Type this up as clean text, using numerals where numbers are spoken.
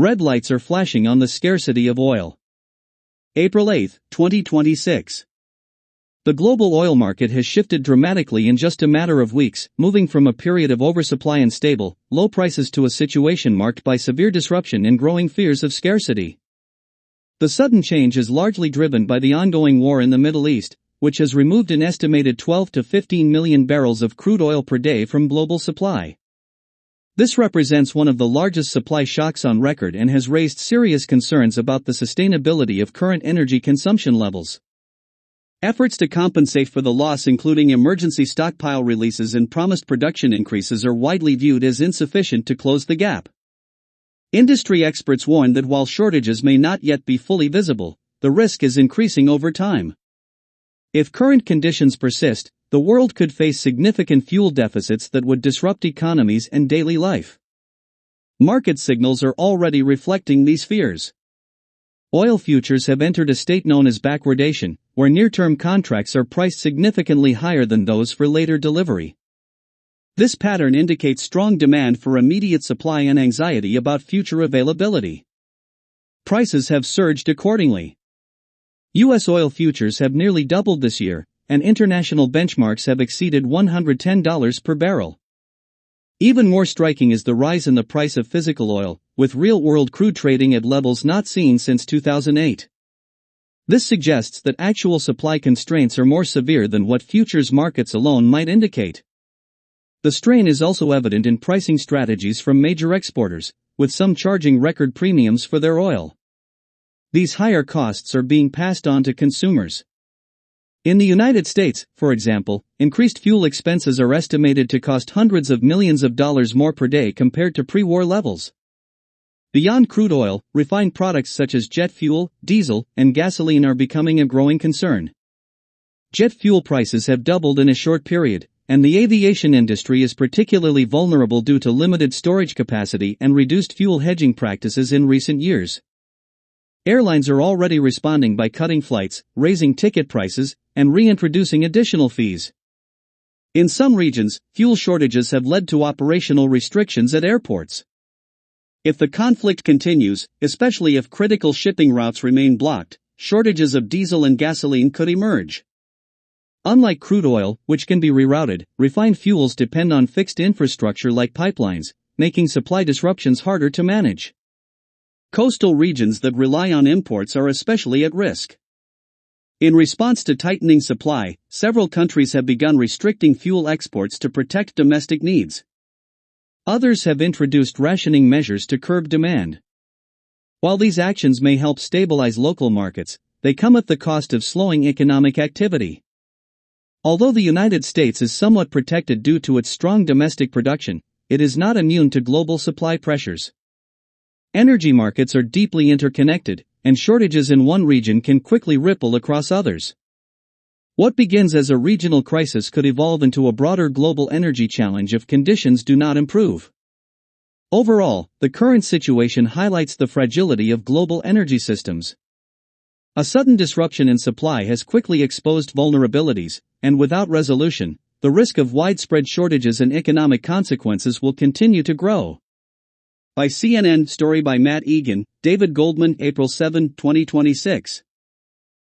Red lights are flashing on the scarcity of oil. April 8, 2026. The global oil market has shifted dramatically in just a matter of weeks, moving from a period of oversupply and stable, low prices to a situation marked by severe disruption and growing fears of scarcity. The sudden change is largely driven by the ongoing war in the Middle East, which has removed an estimated 12 to 15 million barrels of crude oil per day from global supply. This represents one of the largest supply shocks on record and has raised serious concerns about the sustainability of current energy consumption levels. Efforts to compensate for the loss, including emergency stockpile releases and promised production increases, are widely viewed as insufficient to close the gap. Industry experts warn that while shortages may not yet be fully visible, the risk is increasing over time. If current conditions persist, the world could face significant fuel deficits that would disrupt economies and daily life. Market signals are already reflecting these fears. Oil futures have entered a state known as backwardation, where near-term contracts are priced significantly higher than those for later delivery. This pattern indicates strong demand for immediate supply and anxiety about future availability. Prices have surged accordingly. U.S. oil futures have nearly doubled this year, and international benchmarks have exceeded $110 per barrel. Even more striking is the rise in the price of physical oil, with real-world crude trading at levels not seen since 2008. This suggests that actual supply constraints are more severe than what futures markets alone might indicate. The strain is also evident in pricing strategies from major exporters, with some charging record premiums for their oil. These higher costs are being passed on to consumers. In the United States, for example, increased fuel expenses are estimated to cost hundreds of millions of dollars more per day compared to pre-war levels. Beyond crude oil, refined products such as jet fuel, diesel, and gasoline are becoming a growing concern. Jet fuel prices have doubled in a short period, and the aviation industry is particularly vulnerable due to limited storage capacity and reduced fuel hedging practices in recent years. Airlines are already responding by cutting flights, raising ticket prices, and reintroducing additional fees. In some regions, fuel shortages have led to operational restrictions at airports. If the conflict continues, especially if critical shipping routes remain blocked, shortages of diesel and gasoline could emerge. Unlike crude oil, which can be rerouted, refined fuels depend on fixed infrastructure like pipelines, making supply disruptions harder to manage. Coastal regions that rely on imports are especially at risk. In response to tightening supply, several countries have begun restricting fuel exports to protect domestic needs. Others have introduced rationing measures to curb demand. While these actions may help stabilize local markets, they come at the cost of slowing economic activity. Although the United States is somewhat protected due to its strong domestic production, it is not immune to global supply pressures. Energy markets are deeply interconnected, and shortages in one region can quickly ripple across others. What begins as a regional crisis could evolve into a broader global energy challenge if conditions do not improve. Overall, the current situation highlights the fragility of global energy systems. A sudden disruption in supply has quickly exposed vulnerabilities, and without resolution, the risk of widespread shortages and economic consequences will continue to grow. By CNN, story by Matt Egan, David Goldman, April 7, 2026.